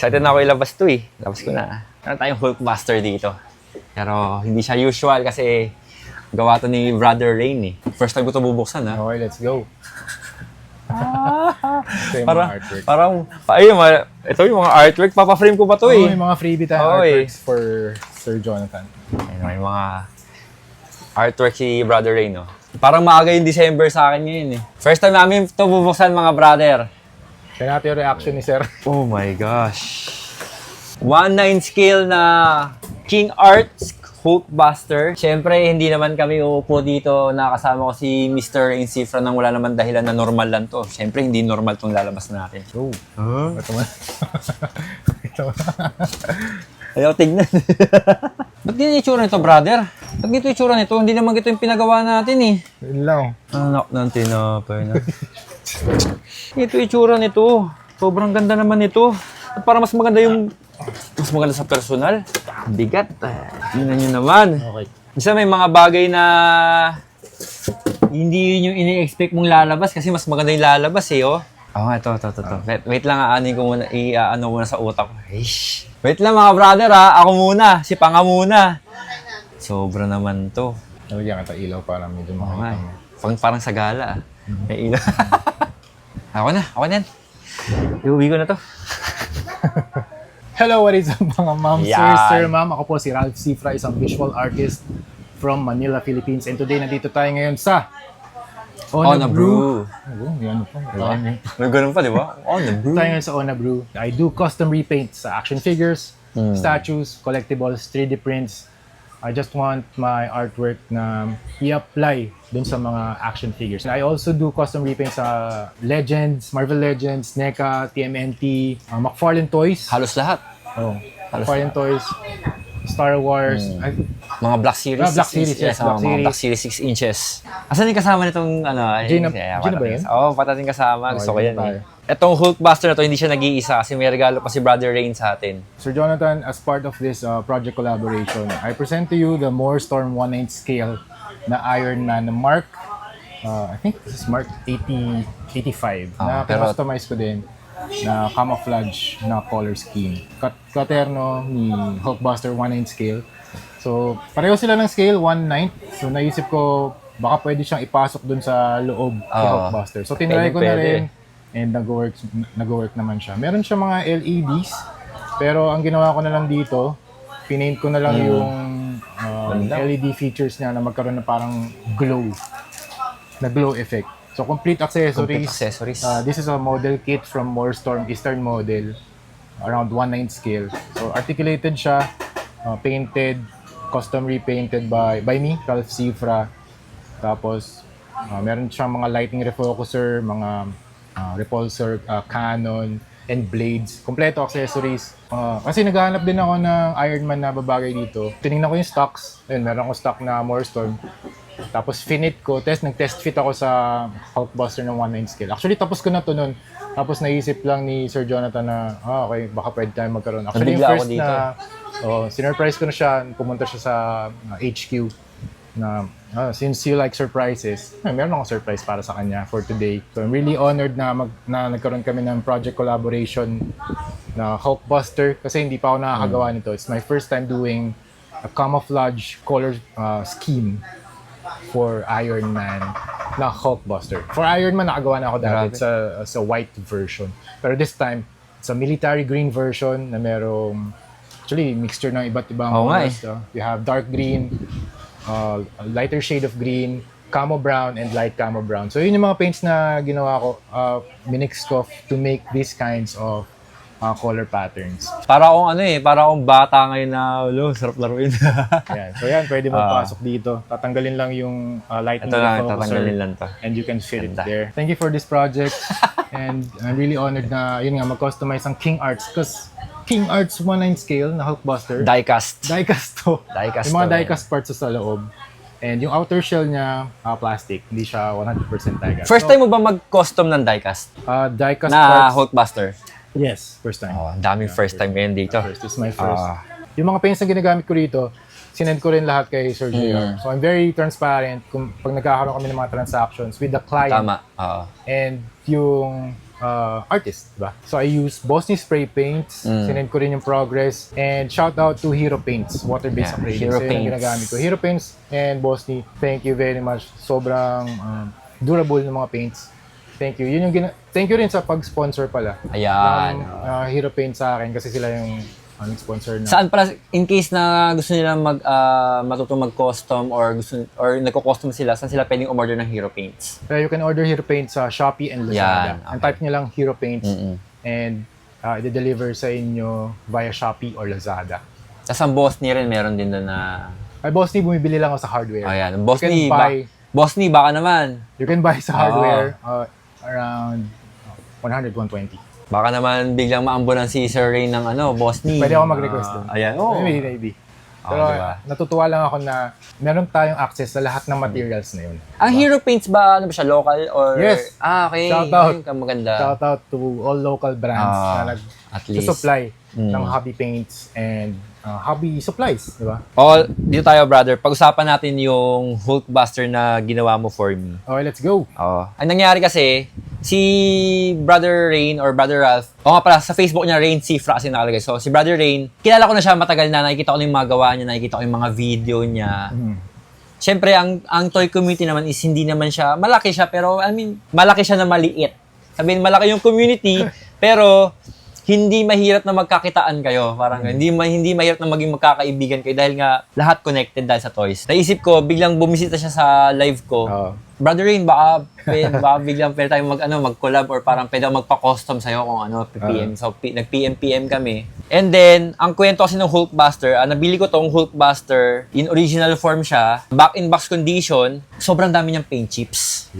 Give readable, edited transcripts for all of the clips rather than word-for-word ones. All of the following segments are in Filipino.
Excited na ako ilabas to eh. Labas ko na. Meron tayong Hulkbuster dito. Pero hindi siya usual kasi gawa to ni Brother Rain eh. First time ko to bubuksan ha. Okay, let's go. Ito yung mga artwork. Ito yung mga artwork. Papa-frame ko pa to eh. May mga freebie tayong artworks for Sir Jonathan. Ayun, may mga artwork si Brother Rain, no? Parang maaga yung December sa akin ngayon eh. First time namin ito bubuksan mga brother. Kaya natin yung reaction ni Sir. Oh my gosh. 1/9 scale na King Arts Hulkbuster. Siyempre, hindi naman kami uupo dito. Nakasama ko si Mr. Rain Cifra nang wala naman dahilan na normal lang to. Siyempre, hindi normal tong lalabas natin. Oh. Ito man. Ito man. Ayaw, tignan. Ba't ganyan yung itsura nito, brother? Ba't ganito yung itsura nito? Hindi naman ito yung pinagawa natin eh. Yun lang. Anak ng tinapay na. Ito yung itsura nito. Sobrang ganda naman nito. At para mas maganda sa personal. Bigat. Yun nyo naman. Okay. Isa may mga bagay na hindi yun yung ini-expect mong lalabas kasi mas maganda yung lalabas eh, oh. Ito. Wait lang, aanin ko muna, i-ano muna sa utak ko. Eish. Wait lang mga brother ha, ako muna, si Panga muna. Sobra naman to. Nalagyan ka ilaw para medyo makita mo. Parang sa gala. May ilaw. Ako na yan. Iuwi ko na to. Hello, what is up mga ma'am, Yan. sir, ma'am? Ako po si Ralph Cifra, isang visual artist from Manila, Philippines. And today, nandito tayo ngayon sa On a Brew. Oh, yan po. May ganun pa, di ba? On a Brew. Tayo ngayon sa On a Brew. I do custom repaint sa action figures, statues, collectibles, 3D prints. I just want my artwork na i-apply dun sa mga action figures. I also do custom repaint sa Legends, Marvel Legends, NECA, TMNT, McFarlane Toys. Halos lahat. Oh, McFarlane Toys, Star Wars. Mga Black Series. Black Series, yes, Black mga Black Series 6 inches. Asan yung kasama nitong Gina ba yun? Oo, patating kasama. Gusto ko yun yan tayo. eh. Etong Hulkbuster na to, hindi siya nag-iisa kasi may regalo pa si Brother Rain sa atin. Sir Jonathan, as part of this project collaboration, I present to you the More Storm 1/9 scale na Iron Man na Mark. I think this is Mark 85 na pero- customize ko din na camouflage na color scheme. Katerno ni Hulkbuster 1/9 scale. So, pareho sila ng scale, 1/9. So, naisip ko, baka pwede siyang ipasok dun sa loob ni Hulkbuster. So, tinry ko na Pwede. rin. And nag-work naman siya. Meron siya mga LEDs, pero ang ginawa ko na lang dito, pinaint ko na lang yung LED features niya na magkaroon na parang glow effect. So, complete accessories. This is a model kit from More Storm Eastern model, around 1/9 scale. So, articulated siya, painted, custom repainted by me, Ralph Cifra. Tapos, meron siyang mga lighting refocuser, mga repulsor, cannon, and blades. Kompleto accessories. Kasi naghahanap din ako ng Iron Man na babagay dito. Tinignan ko yung stocks. Ayun, meron akong stock na More Storm. Tapos finit ko. Nag-test fit ako sa Hulkbuster ng 1/9 scale. Actually, tapos ko na to nun. Tapos naisip lang ni Sir Jonathan na, okay, baka pwede tayo magkaroon. Actually, yung Nabigla first ako dito. sinurprise ko na siya. Pumunta siya sa HQ na since you like surprises, meron akong surprise para sa kanya for today. So I'm really honored na nagkaroon kami ng project collaboration na Hulkbuster kasi hindi pa ako nakakagawa nito. It's my first time doing a camouflage color scheme for Iron Man na Hulkbuster. For Iron Man, nakagawa na ako dati. It's a white version. Pero this time, it's a military green version na merong actually mixture ng iba't ibang colors. You have dark green, a lighter shade of green, camo brown, and light camo brown. So yun yung mga paints na ginawa ko, minix ko to make these kinds of color patterns. Para akong bata ngayon na, sarap laruin. Yan. So yan, pwede mo pasok dito. Tatanggalin lang yung lighting Ito lang, refocuser, tatanggalin lang to. and you can fit it there. Thank you for this project. And I'm really honored na, yun nga, mag-customize ang King Arts. Because King Arts 1/9 scale na Hulkbuster. Diecast. Diecast to. Diecast Yung mga to, diecast parts sa loob. And yung outer shell niya, plastic. Hindi siya 100% diecast. First time mo ba mag-custom ng diecast? Diecast Na parts. Hulkbuster? Yes, first time. Ang daming first time ngayon dito. This is my first. Yung mga paints na ginagamit ko rito, sinend ko rin lahat kay Sir JR. So I'm very transparent kung pag nagkakaroon kami ng mga transactions with the client. Tama. And yung artist, diba? So I use Bosni spray paints, sinend ko rin yung progress, and shout out to Hero Paints, water-based Yeah, acrylics. Hero So, yun ang Paints. ginagamit ko. Hero Paints and Bosni, thank you very much. Sobrang durable ng mga paints. Thank you. Thank you rin sa pag-sponsor pala. Ayan. Ng Hero Paints sa akin kasi sila yung sponsor na. Saan pala, in case na gusto nila matutong mag-custom or nagko-custom sila, saan sila pwedeng umorder ng Hero Paints? You can order Hero Paints sa Shopee and Lazada. Yan, okay. And type nyo lang Hero Paints and i-deliver sa inyo via Shopee or Lazada. Tapos ang Bosni rin, meron din doon na... Ay, Bosni, bumibili lang ako sa hardware. Ayan, You can buy, Bosni, baka naman. you can buy sa hardware around 100, 120. Baka naman biglang maambunan si Sir Ray ng Bosni. Pwede ako mag-request doon. Ayan, oo. Maybe. Pero diba? natutuwa lang ako na meron tayong access sa lahat ng materials na yun. Ang Hero Paints ba, siya, local or... Yes. Okay. Shout out. Ayun, maganda. Shout out to all local brands na at least. nag-supply ng hobby paints and hobby supplies, di ba? Dito tayo, brother. Pag-usapan natin yung Hulkbuster na ginawa mo for me. Okay, let's go. Ang nangyari kasi, si Brother Rain or Brother Ralph, nga pala, sa Facebook niya, Rain Cifra kasi nakalagay. So, si Brother Rain, kilala ko na siya matagal na, nakikita ko na yung mga gawa niya, nakikita ko yung mga video niya. Siyempre, ang toy community naman is hindi naman siya, malaki siya, pero malaki siya na maliit. Sabihin, malaki yung community, pero hindi mahirap na magkakitaan kayo. Parang hindi mahirap na maging magkakaibigan kayo dahil nga lahat connected dahil sa toys. Naisip ko, biglang bumisita siya sa live ko. Brother Rain, baka biglang pwede tayo mag-collab or parang pwede magpa-custom sa'yo kung PM. So, nag-PM kami. And then, ang kwento kasi ng Hulkbuster, nabili ko tong Hulkbuster, in original form siya, back-in-box condition, sobrang dami niyang paint chips.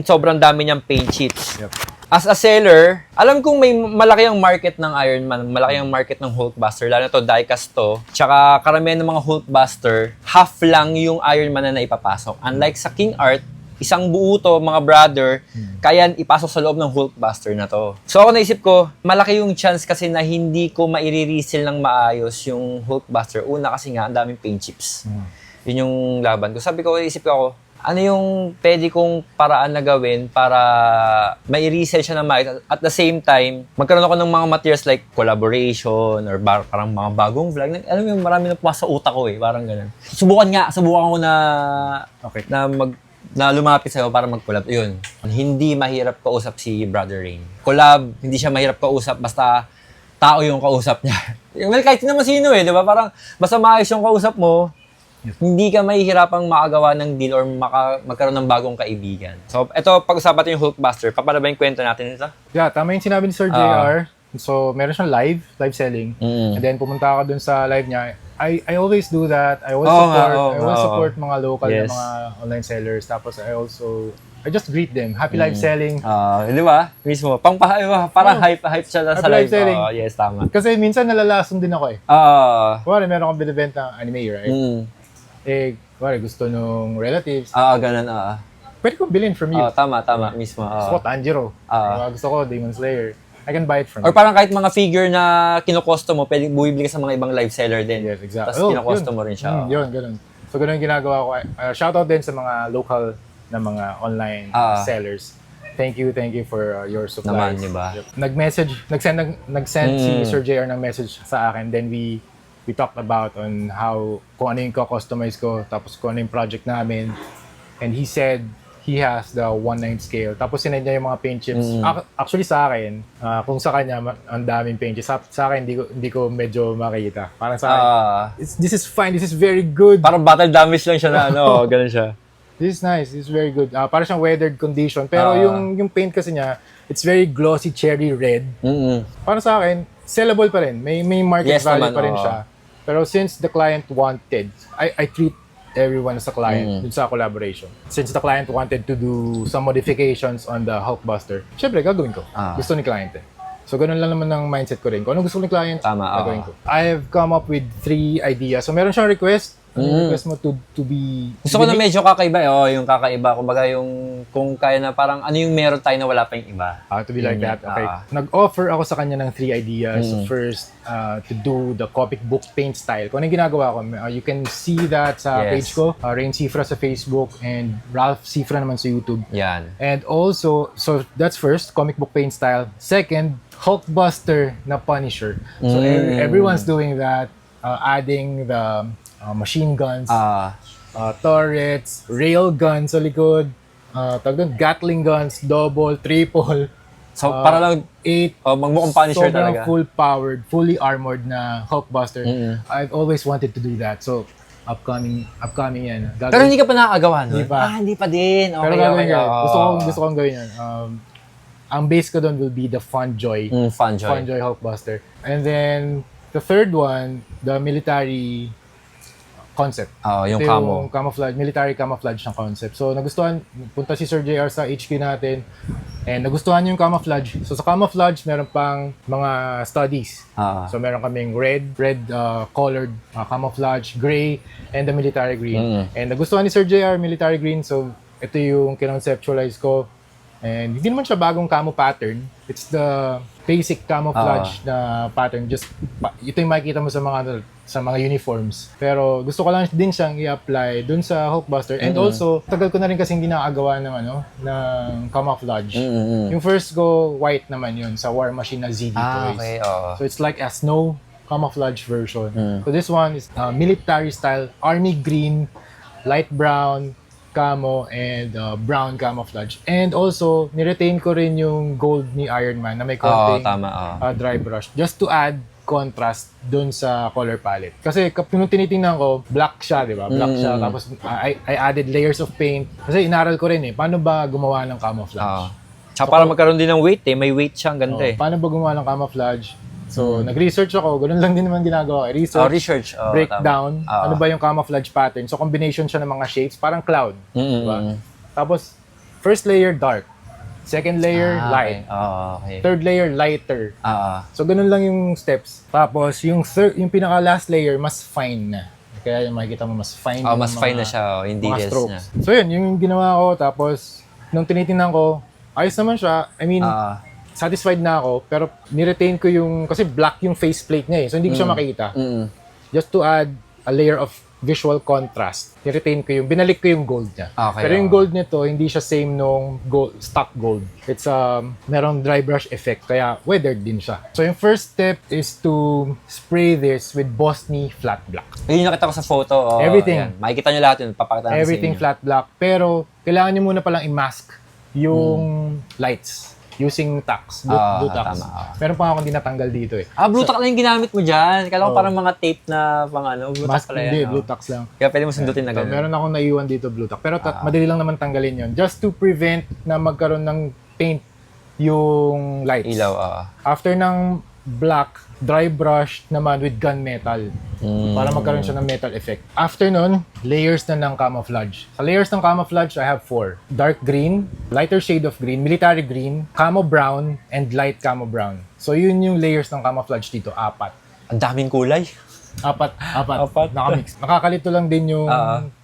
Sobrang dami niyang paint chips. Yep. As a seller, alam kong may malaki ang market ng Iron Man, malaki ang market ng Hulkbuster, lalo na to, diecast to. Tsaka karamihan ng mga Hulkbuster, half lang yung Iron Man na naipapasok. Unlike sa King Art, isang buo to, mga brother, kaya ipasok sa loob ng Hulkbuster na to. So ako naisip ko, malaki yung chance kasi na hindi ko maire-resell ng maayos yung Hulkbuster. Una kasi nga, ang daming paint chips. Yun yung laban ko. Sabi ko, naisip ko ako, ano yung pwede kong paraan na gawin para mai-resell siya ng maayos. At the same time, magkaroon ako ng mga materials like collaboration or parang mga bagong vlog. Alam mo yung marami na pumasok sa utak ko parang ganun. Subukan ko na, Okay. na lumapit sa'yo para mag-collab. Yun. Hindi mahirap kausap si Brother Rain. Collab, hindi siya mahirap kausap basta tao yung kausap niya. Well, kahit naman sino di ba? Parang basta maayos yung kausap mo, hindi ka mahihirapang makagawa ng deal or magkaroon ng bagong kaibigan. So, ito, pag-usapan natin yung Hulkbuster. Paano ba yung kwento natin ito? Yeah, tama yung sinabi ni Sir JR. So, meron siyang live selling. And then, pumunta ako dun sa live niya. I always do that. I always support mga local na mga online sellers. Tapos, I just greet them. Happy live selling. Di ba? Mismo. Parang hype siya sa Happy live live. selling. Yes, tama. Kasi minsan nalalason din ako Kuwari, meron akong binibenta anime, right? Kuwari, gusto nung relatives. Ganun. Pwede kong bilhin from you. Tama, mismo. Gusto ko Tanjiro. Gusto ko Demon Slayer. I can buy it from Or you. parang kahit mga figure na kinokosto mo, pwede bumibili ka sa mga ibang live seller din. Yes, exactly. Tapos kinokosto mo rin siya. Yun, ganun. So, ganun yung ginagawa ko. Shoutout din sa mga local na mga online sellers. Thank you for your supplies. Naman, diba? Nag-send si Sir JR ng message sa akin. Then we talked about on kung ano yung customize ko, tapos kung ano yung project namin. And he said he has the 1/9 scale. Tapos sinend niya yung mga paint chips. Actually sa akin, kung sa kanya ang daming paint chips, sa akin hindi ko medyo makita. Parang sa akin, this is fine, this is very good. Parang battle damage lang siya na ganun siya. This is nice, this is very good. Parang siyang weathered condition. Pero yung paint kasi niya, it's very glossy cherry red. Para sa akin, sellable pa rin. May market value pa rin siya. Pero since the client wanted, I treat everyone as a client dun sa collaboration. Since the client wanted to do some modifications on the Hulkbuster, syempre gagawin ko. Gusto ni client So ganun lang naman ang mindset ko rin. Kung ano gusto ni client, gagawin ko. I have come up with 3 ideas. So meron siyang request request mo to be... Gusto ko na medyo kakaiba. Yung kakaiba. Kumbaga yung, kung kaya na parang ano yung meron tayo na wala pa yung iba. To be like that, okay. Nag-offer ako sa kanya ng 3 ideas. First, to do the comic book paint style. Kung ano yung ginagawa ko, you can see that sa page ko. Rain Cifra sa Facebook and Ralph Cifra naman sa YouTube. Yan. And also, so that's first, comic book paint style. Second, Hulkbuster na Punisher. So everyone's doing that, adding the machine guns, turrets, rail guns sa likod, Gatling guns, double, triple. So, para lang 8, magmukhang Punisher sobrang talaga. full-powered, fully armored na Hulkbuster. I've always wanted to do that. So, upcoming yan. Pero hindi ka pa nakakagawa nun? Hindi pa. Hindi pa din. Okay, Pero gagawin okay. ko. Gusto kong gawin yan. Ang base ko doon will be the Funjoy. Funjoy. Hulkbuster. And then, the third one, the military concept. Yung Ito camo. yung camouflage, military camouflage ng concept. So, punta si Sir JR sa HQ natin, and nagustuhan niya yung camouflage. So, sa camouflage, meron pang mga studies. So, meron kaming red colored camouflage, gray, and the military green. And nagustuhan ni Sir JR, military green. So, ito yung kinonceptualize ko. And hindi naman siya bagong camo pattern. It's the basic camouflage na pattern. Just ito yung makikita mo sa mga uniforms. Pero gusto ko lang din siyang i-apply dun sa Hulkbuster. And also, tagal ko na rin kasi hindi nakagawa ng camouflage. Yung first go, white naman yun sa War Machine na ZD Toys. Okay, So it's like a snow camouflage version. So this one is military style, army green, light brown, camo, and brown camouflage. And also, niretain ko rin yung gold ni Iron Man na may konting dry brush. Just to add contrast dun sa color palette. Kasi nung tinitingnan ko, black siya, di ba? Black siya. Tapos, I added layers of paint. Kasi inaral ko rin paano ba gumawa ng camouflage? Tsaka para magkaroon din ng weight may weight siya, ang ganda Paano ba gumawa ng camouflage? So, nag-research ako. Ganun lang din naman ginagawa. Research. Breakdown. Ano ba yung camouflage pattern? So, combination siya ng mga shapes. Parang cloud. Diba? Tapos, first layer, dark. Second layer, light. Okay. Third layer, lighter. So, ganun lang yung steps. Tapos, yung pinaka-last layer, mas fine na. Kaya yung makikita mo, mas fine. Mas fine na siya. Yung details niya. So, yun. Yung ginawa ko. Tapos, nung tinitingnan ko, ayos naman siya. I mean, satisfied na ako, pero niretain ko kasi black yung faceplate niya So, hindi ko siya makita. Just to add a layer of visual contrast, niretain ko binalik ko yung gold niya. Pero yung gold nito, hindi siya same nung stock gold. It's merong dry brush effect, kaya weathered din siya. So, yung first step is to spray this with Bosny flat black. Yung nakita ko sa photo. Everything. Yan. Makikita nyo lahat yun. Papakita natin Everything flat black. Pero, kailangan nyo muna palang i-mask yung lights. Using tacks, blue tacks. Meron pa akong dinatanggal dito Blue tack lang yung ginamit mo dyan. Kala ko parang mga tape na blue tack pala yan. Hindi, blue tacks lang. Kaya pwede mo sundutin na gano'n. Meron akong naiwan dito blue tack. Pero madali lang naman tanggalin yon. Just to prevent na magkaroon ng paint yung lights. Ilaw, After ng black, dry brush naman with gunmetal. Para magkaroon siya ng metal effect. After nun, layers na ng camouflage. Sa layers ng camouflage, I have 4. Dark green, lighter shade of green, military green, camo brown, and light camo brown. So yun yung layers ng camouflage dito, 4. Ang daming kulay. 4. Nakamix. Nakakalito lang din yung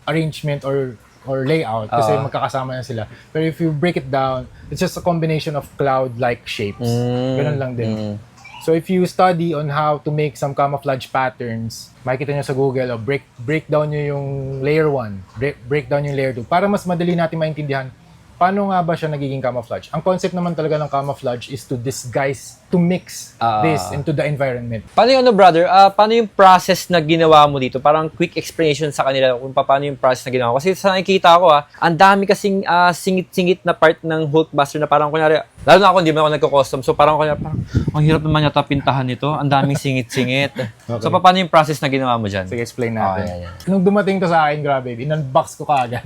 arrangement or layout kasi magkakasama na sila. Pero if you break it down, it's just a combination of cloud-like shapes. Ganun lang din. So if you study on how to make some camouflage patterns, makikita nyo sa Google, break down nyo yung layer 1, break down yung layer 2, para mas madali natin maintindihan paano nga ba siya nagiging camouflage. Ang concept naman talaga ng camouflage is to disguise, to mix this into the environment. Paano yung brother? Paano yung process na ginawa mo dito? Parang quick explanation sa kanila kung paano yung process na ginawa mo. Kasi sa nakikita ko, ang dami kasing singit-singit na part ng Hulkbuster na parang kunyari, lalo na ako, hindi mo ako nagko-custom. So parang kunyari, ang hirap naman yata pintahan nito. Ang daming singit-singit. Okay. So paano yung process na ginawa mo dyan? Sige, explain natin. Nung dumating to sa akin, grabe, in-unbox ko kaagad.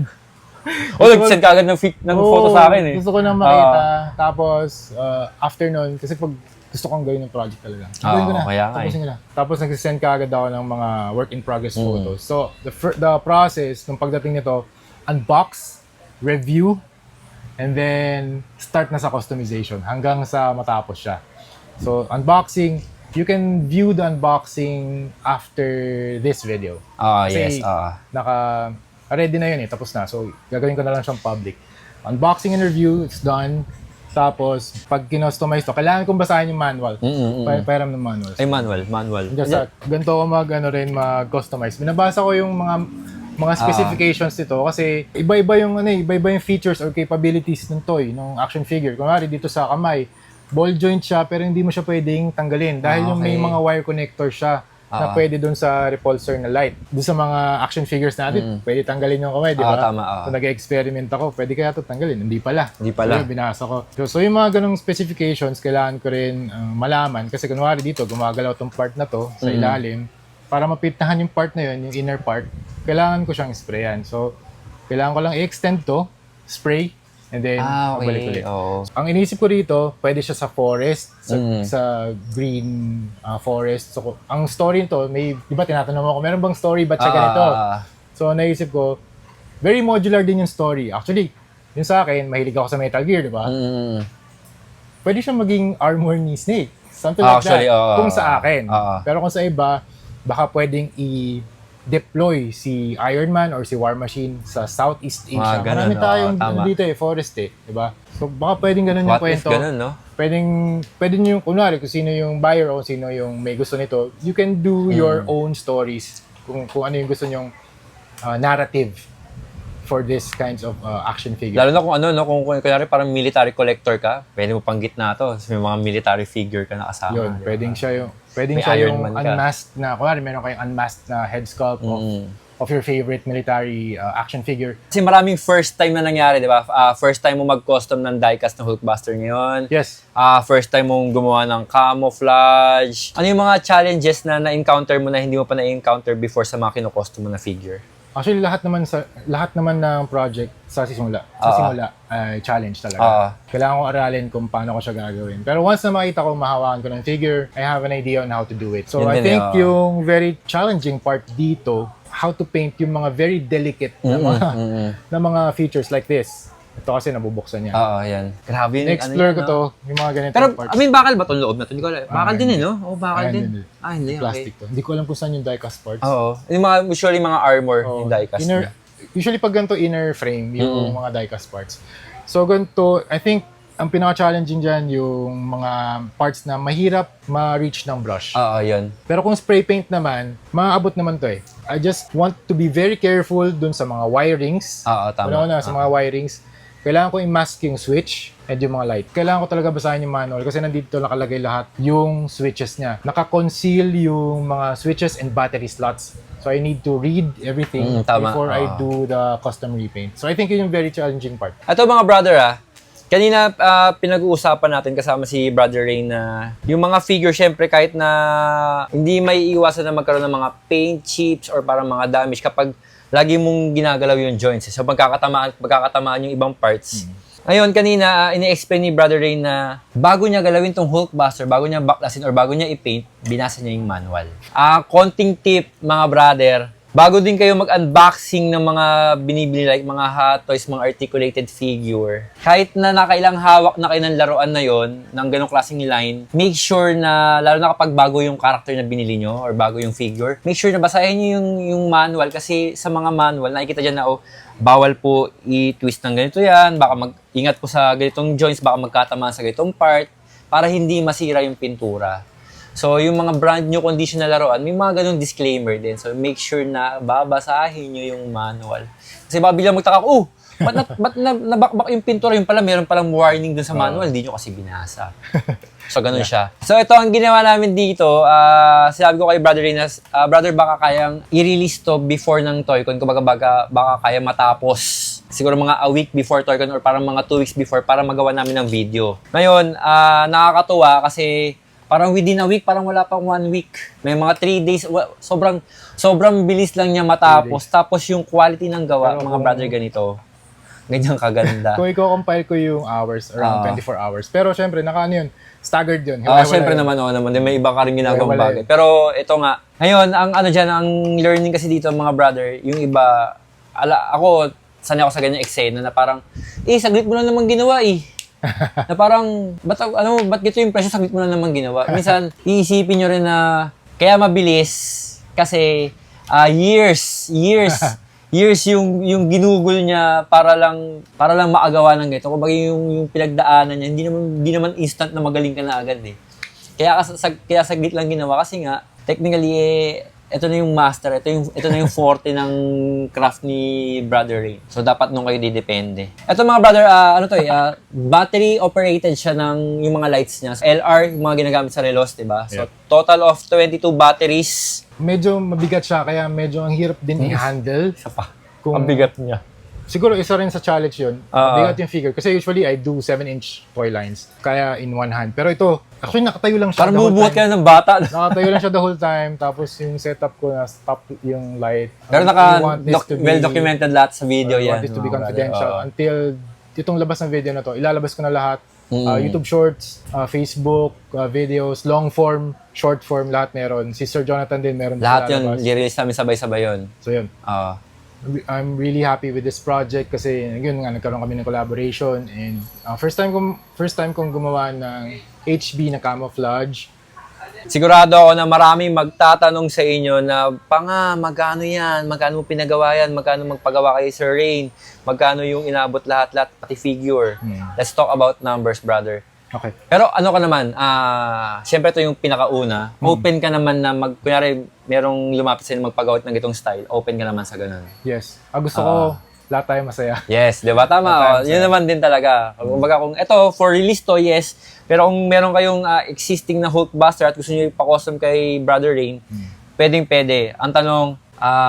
Nag-send ka agad ng photo sa akin Gusto ko nang makita. Tapos, after nun, kasi pag gusto kong gawin ng project talaga. Gawin ko na. Tapusin ko na. Tapos nagsisend ka agad ako ng mga work in progress photos. So, the process, nung pagdating nito, unbox, review, and then start na sa customization hanggang sa matapos siya. So, unboxing, you can view the unboxing after this video. Kasi Yes. ready na yun eh, tapos na. So, gagawin ko na lang siyang public. Unboxing and review, it's done. Tapos, pag kinostomize to, kailangan kong basahin yung manual. Pairam ng manual. Ay, manual. Just ganito ako mag-customize. Binabasa ko yung mga specifications nito kasi iba-iba yung features or capabilities ng toy, ng action figure. Kunwari dito sa kamay, ball joint siya pero hindi mo siya pwedeng tanggalin dahil yung may mga wire connector siya na pwede doon sa repulsor na light. Doon sa mga action figures natin, pwede tanggalin yung kamay, di ba? Tama. So nag-experiment ako, pwede kaya ito tanggalin? Hindi pala. Hindi pala. So, binasa ko. So yung mga ganong specifications, kailangan ko rin malaman kasi kunwari dito, gumagalaw tong part na to sa ilalim. Para mapitahan yung part na yun, yung inner part, kailangan ko siyang sprayan. So, kailangan ko lang i-extend to, spray, and then babalik ulit. Ang inisip ko rito, pwede siya sa forest, sa green forest. So, ang story nito, di ba tinatanong mo ako, meron bang story ba't siya ganito? So, naisip ko, very modular din yung story. Actually, yun sa akin, mahilig ako sa Metal Gear, di ba? Pwede siya maging armor ni Snake. Something like that. Kung sa akin. Pero kung sa iba, baka pwedeng i-deploy si Iron Man or si War Machine sa Southeast Asia. Marami tayong dito forest diba? So baka pwedeng ganun yung kwento. Ganun, no? Pwede nyo yung, kunwari, kung sino yung buyer o sino yung may gusto nito, you can do your own stories kung ano yung gusto nyong narrative for this kinds of action figure. Lalo na kung kunyari parang military collector ka, pwede mo pang gitna to. May mga military figure ka na kasama. Yun, pwedeng siya yung unmasked na, kunwari meron kayong unmasked na head sculpt of your favorite military action figure. Kasi maraming first time na nangyari, di ba? First time mo mag-custom ng diecast ng Hulkbuster ngayon. Yes. First time mong gumawa ng camouflage. Ano yung mga challenges na na-encounter mo na hindi mo pa na-encounter before sa mga kinocustom mo na figure? Actually, lahat naman ng project sa simula ay challenge talaga. Kailangan ko aralin kung paano ko siya gagawin. Pero once na makita ko, mahawakan ko ng figure, I have an idea on how to do it. So I think yung very challenging part dito, how to paint yung mga very delicate na mga features like this. Ito kasi nabubuksan niya. Yan. Grabe yun. Na-explore ko to, yung mga ganito pero, parts. bakal ba itong loob na ito? Hindi ko alam. Bakal din no? Bakal din. Hindi. Plastic to. Hindi ko alam kung saan yung diecast parts. Yung usually mga armor yung diecast. Usually pag ganito inner frame, yung mga diecast parts. So ganito, I think, ang pinaka-challenging dyan, yung mga parts na mahirap ma-reach ng brush. Yun. Pero kung spray paint naman, maaabot naman to eh. I just want to be very careful dun sa mga wirings. Tama. Sa mga wirings. Kailangan ko i-mask yung switch and yung mga light. Kailangan ko talaga basahin yung manual kasi nandito nakalagay lahat yung switches niya. Naka-conceal yung mga switches and battery slots. So I need to read everything before I do the custom repaint. So I think yun yung very challenging part. Ito mga brother kanina pinag-uusapan natin kasama si Brother Ray na yung mga figure syempre kahit na hindi may iwasan na magkaroon ng mga paint chips or parang mga damage kapag lagi mong ginagalaw yung joints. So magkakatamaan yung ibang parts. Ngayon, kanina, ini-explain ni Brother Ray na bago niya galawin tong Hulkbuster, bago niya baklasin or bago niya i-paint, binasa niya yung manual. Konting tip, mga brother, bago din kayo mag-unboxing ng mga binibili like mga hot toys, mga articulated figure, kahit na nakailang hawak na kayo ng laruan na yon ng ganong klaseng line, make sure na, lalo na kapag bago yung character na binili nyo or bago yung figure, make sure na basahin nyo yung manual kasi sa mga manual, nakikita dyan na bawal po i-twist ng ganito yan, baka mag-ingat po sa ganitong joints, baka magkatamaan sa ganitong part para hindi masira yung pintura. So, yung mga brand new condition na laruan, may mga ganung disclaimer din. So, make sure na babasahin nyo yung manual. Kasi baka biglang magtaka ko, ba't nabakbak yung pintura? Yung pala, meron palang warning dun sa manual, hindi nyo kasi binasa. So, ganun siya. So, ito ang ginawa namin dito. Sinabi ko kay Brother Rinas, Brother, baka kayang i-release to before ng Toycon. Kung baka kaya matapos. Siguro mga a week before Toycon or parang mga 2 weeks before para magawa namin ng video. Ngayon, nakakatuwa kasi parang within a week, parang wala pang 1 week. May mga 3 days, sobrang bilis lang niya matapos. Tapos yung quality ng gawa, mga brother, ganito. Ganyan kaganda. Kung i-compile ko yung hours, around 24 hours. Pero syempre, yun, staggered yun. Syempre naman, may iba ka rin ginagawang bagay. Pero ito nga, ngayon, ang learning kasi dito, mga brother, yung iba, ako, sanay ako sa ganyang eksena na parang, saglit mo lang naman ginawa Na parang, ba't gito yung presyo, saglit mo na naman ginawa. Minsan, iisipin nyo rin na, kaya mabilis, kasi years yung ginugol niya para lang maagawa ng ganito. Kumbaga yung pinagdaanan niya, hindi naman instant na magaling ka na agad eh. Kaya saglit lang ginawa kasi nga, technically, ito na yung master, ito na yung forte ng craft ni Brother Rain. So, dapat nung kayo didepende. Ito mga brother, battery operated siya ng yung mga lights niya. So, LR, yung mga ginagamit sa relos, diba? So, total of 22 batteries. Medyo mabigat siya, kaya medyo ang hirap din i-handle. Isa pa. Kung- Ang bigat niya. Siguro isa rin sa challenge yun. Mabigat yung figure. Kasi usually I do 7-inch toy lines. Kaya in one hand. Pero ito, actually nakatayo lang siya Parang the whole bubuhat time. ka ng bata. Nakatayo lang siya the whole time. Tapos yung setup ko na stop yung light. Pero We want this to be- well-documented lahat sa video we yan. want this to be mga brother. confidential. Oo. Until itong labas ng video na to, ilalabas ko na lahat. YouTube Shorts, Facebook, videos, long form, short form, lahat meron. Si Sir Jonathan din meron. Lahat siya yun, lalabas. i-release namin sabay-sabay yun. So yun. I'm really happy with this project kasi yun nga nagkaroon kami ng collaboration and first time kong gumawa ng HB na camouflage. Sigurado ako na maraming magtatanong sa inyo na, magkano yan? Magkano mo pinagawa yan? Magkano magpagawa kay Sir Rain? Magkano yung inabot lahat-lahat, pati figure? Let's talk about numbers, brother. Okay. Pero ano ka naman, siyempre ito yung pinakauna. Open ka naman na kunyari, merong lumapit sa'yo magpagawa ng gitong style. Open ka naman sa ganun. Yes. Gusto ko lahat tayo masaya. Yes, di ba? Tama. Yun naman din talaga. Kumbaga kung ito, for release to, yes. Pero kung meron kayong existing na Hulkbuster at gusto nyo ipa-custom kay Brother Rain, pwedeng-pwede. Ang tanong,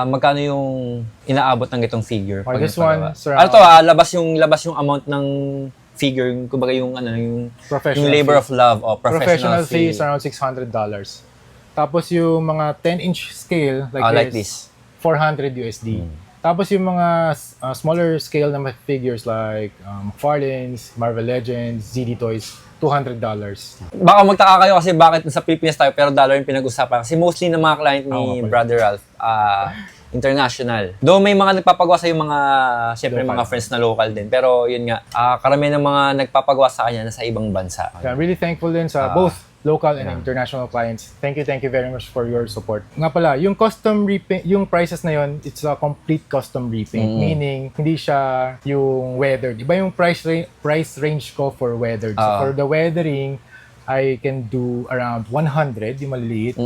magkano yung inaabot ng itong figure? Okay, pag this nagpagawa? one, sir, Ano to labas yung amount ng figure, kumbaga yung Professional yung labor fee. of love o professional fee fee. is around $600. Tapos yung mga 10-inch scale like this. $400 USD. Tapos yung mga smaller scale na figures like McFarlane's, Marvel Legends, ZD Toys, $200. Baka magtaka kayo kasi bakit sa Pilipinas tayo pero dollar yung pinag-usapan. Kasi mostly ng mga client ni Brother Ralph, international. Though may mga nagpapagawa sa yung mga, syempre Local. mga friends na local din. Pero yun nga, karamihan ng mga nagpapagawa sa kanya nasa ibang bansa. I'm really thankful din sa both local and international clients. Thank you very much for your support. Nga pala, yung custom repaint, yung prices na yun, it's a complete custom repaint. Meaning, hindi siya yung weathered. Iba yung price range ko for weathered. So for the weathering, I can do around 100, yung maliliit.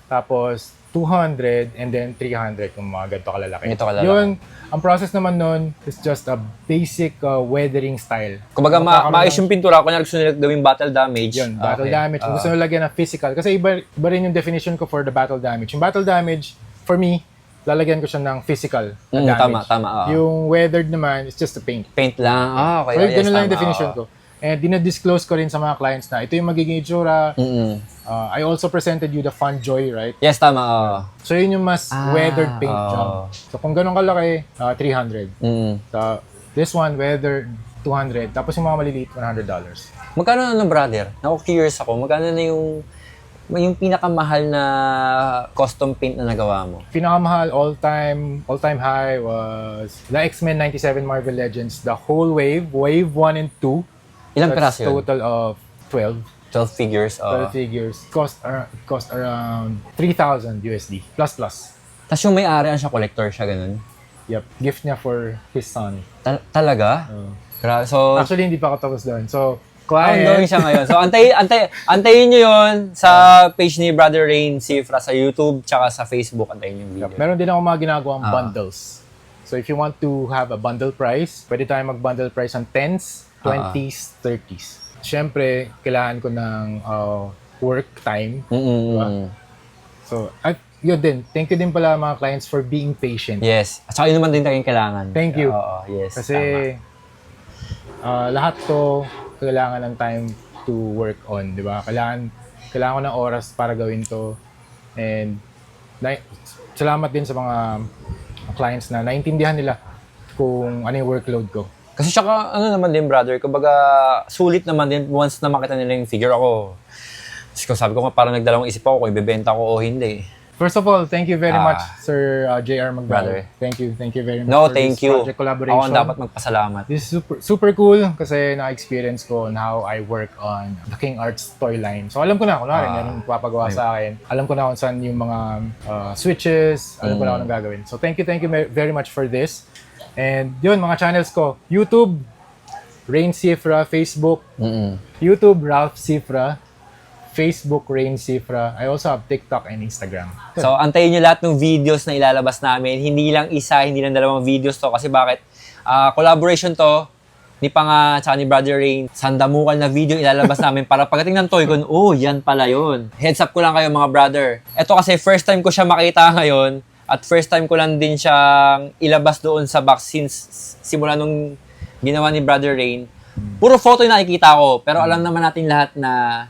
Tapos 200 and then 300 kung mga ganito kalalaki. Ganito kalalaki. Yun, ang process naman nun is just a basic weathering style. Kumbaga, maayos yung pintura. Kung gusto nila gawing battle damage. Yun, battle damage. Kung gusto nyo lagyan ng physical. Kasi iba rin yung definition ko for the battle damage. Yung battle damage, for me, lalagyan ko siya ng physical na damage. Tama. Yung weathered naman, it's just a paint. Paint lang. Okay. So, ganun lang yung definition ko. And dinadisclose ko rin sa mga clients na ito yung magiging itsura. I also presented you the Fun Joy, right? Yes, tama. So, yun yung mas weathered paint job. So, kung ganun kalaki, 300. So, this one, weathered, 200. Tapos yung mga maliliit, $100. Magkano na brother? Curious ako. Magkano na yung pinakamahal na custom paint na nagawa mo? Pinakamahal all-time high was the X-Men 97 Marvel Legends, the whole wave 1 and 2. Ilang That's piraso yun? total of 12 figures. 12 figures. Cost around 3,000 USD. Plus. Tapos yung may-ari, siya collector siya, ganun? Yep. Gift niya for his son. Talaga? Grabe. So, Actually, hindi pa ako tapos doon. So, ongoing client, siya ngayon. So, antayin nyo yun sa page ni Brother Rain Cifra sa YouTube tsaka sa Facebook. Antayin yung video. meron din ako mga ginagawang bundles. So, if you want to have a bundle price, pwede tayo mag-bundle price on 10s, 20s, 30s. Siyempre, kailangan ko ng work time. Diba? So, at yun din. Thank you din pala mga clients for being patient. Yes. At saka yun naman din tayong kailangan. Thank you. Yes. Kasi lahat to kailangan ng time to work on, di ba? Kailangan ko ng oras para gawin to. And salamat din sa mga clients na naintindihan nila kung ano yung workload ko. Kasi tsaka, naman din, brother, kumbaga, sulit naman din once na makita nila yung figure ako. Sabi ko nga, parang nagdalawang isip ako kung ibebenta ko o hindi. First of all, thank you very Ah. much, Sir JR Brother. Magdalo. Thank you very much No, for thank this you. project collaboration. Ako ang dapat magpasalamat. This is super cool kasi na-experience ko on how I work on the King Arts toy line. So alam ko na, kunwari, meron papagawa sa akin. Alam ko na kung saan yung mga switches, alam ko na kung anong gagawin. So thank you very much for this. And yun, mga channels ko, YouTube, Rain Cifra, Facebook, YouTube, Ralph Cifra, Facebook, Rain Cifra. I also have TikTok and Instagram. So, antayin nyo lahat ng videos na ilalabas namin. Hindi lang isa, hindi lang dalawang videos to. Kasi bakit? Collaboration to ni Panga tsaka ni Brother Rain. Sandamukal na video ilalabas namin para pagdating ng Toycon, oh, yan pala yun. Heads up ko lang kayo mga brother. Ito kasi first time ko siya makita ngayon at first time ko lang din siyang ilabas doon sa box since simula nung ginawa ni Brother Rain. Puro photo yung nakikita ko. Pero alam naman natin lahat na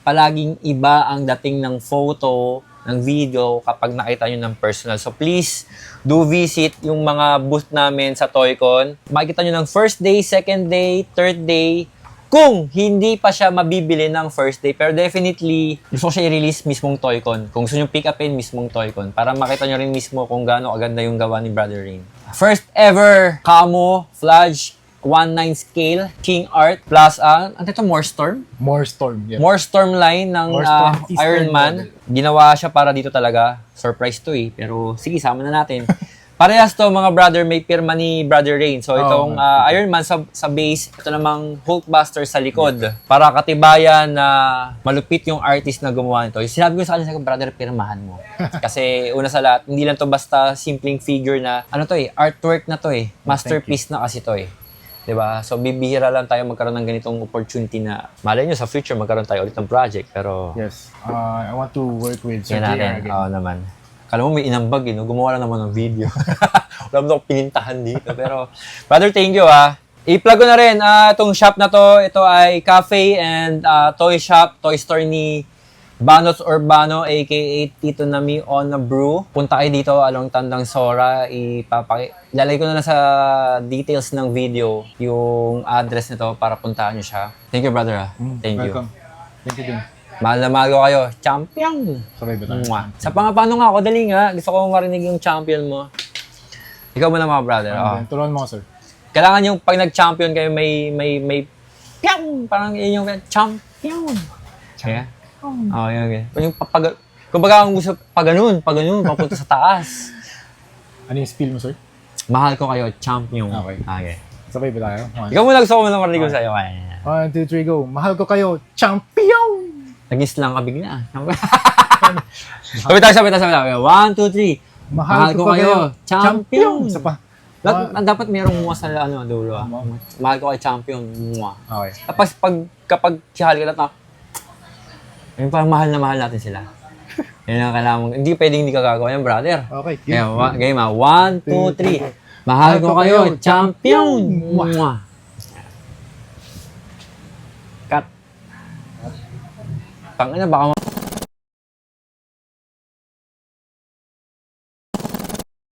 palaging iba ang dating ng photo, ng video kapag nakita nyo ng personal. So please, do visit yung mga booth namin sa Toycon. Makikita nyo ng first day, second day, third day. Kung hindi pa siya mabibili ng first day, pero definitely, gusto ko siya i-release mismong Toycon. Kung gusto nyo pick upin mismong Toycon, para makita nyo rin mismo kung gaano kaganda yung gawa ni Brother Rain. First ever camouflage 1/9 scale, King Art, plus, ano ito, More Storm? More Storm. Yeah. More Storm line ng More Storm Iron Eastern Man. model. Ginawa siya para dito talaga. Surprise to eh. Pero sige, sama na natin. Parehas to mga brother, may pirma ni Brother Rain. So itong Iron Man sa base, ito namang Hulkbuster sa likod. Para katibayan na malupit yung artist na gumawa nito. Sinabi ko sa kanya, brother, pirmahan mo. Kasi una sa lahat, hindi lang to basta simpleng figure na, ano to eh, artwork na to eh. Masterpiece na kasi to eh. Diba? So, bibihira lang tayo magkaroon ng ganitong opportunity na malay nyo sa future magkaroon tayo ulit ng project. Pero, Yes. I want to work with Sir yan JR natin. again. Oo naman. Kala mo may inambag, no? Gumawa lang naman ng video. Wala mo akong pinintahan dito. Pero, brother, thank you, ah. I-plug ko na rin, itong shop na to. Ito ay cafe and toy shop, toy store ni Banos Urbano, aka Tito Nami on a Brew. Punta kayo dito along Tandang Sora. Lalagay ko na lang sa details ng video yung address nito para puntahan nyo siya. Thank you, brother. Thank you. Welcome. Thank you din. Mahal na mahal ko kayo. Champion! Sabay ba tayo? Mwah. Sa pangapano nga ako, dali nga. Gusto ko marinig yung champion mo. Ikaw muna mga brother. Turuan mo ko, sir. Kailangan yung pag nag-champion kayo, may piyang! Parang yun yung champion. Kaya? Okay. Yung kung baga ang gusto, pag ganun, papunta sa taas. Ano yung spiel mo, sir? Mahal ko kayo, champion. Okay. Sabay ba tayo? Ikaw muna, gusto ko muna marinig ko sa'yo. 1, 2, 3, go. Mahal ko kayo, champion! Nag-islang ka bigla. Sabay tayo. 1, 2, 3. Mahal ko kayo, champion. Isa pa. Dapat mayroong muwa sa dulo. Mahal ko kayo, champion. Muwa. Okay. Tapos kapag sihal ka lahat, yung parang mahal na mahal natin sila. Yan ang kailangan mong, hindi pwedeng hindi ka gagawa yan, brother. Okay. Kaya, game 1, 2, 3. Mahal ko kayo, champion! Mwah! Cut. Tangina, baka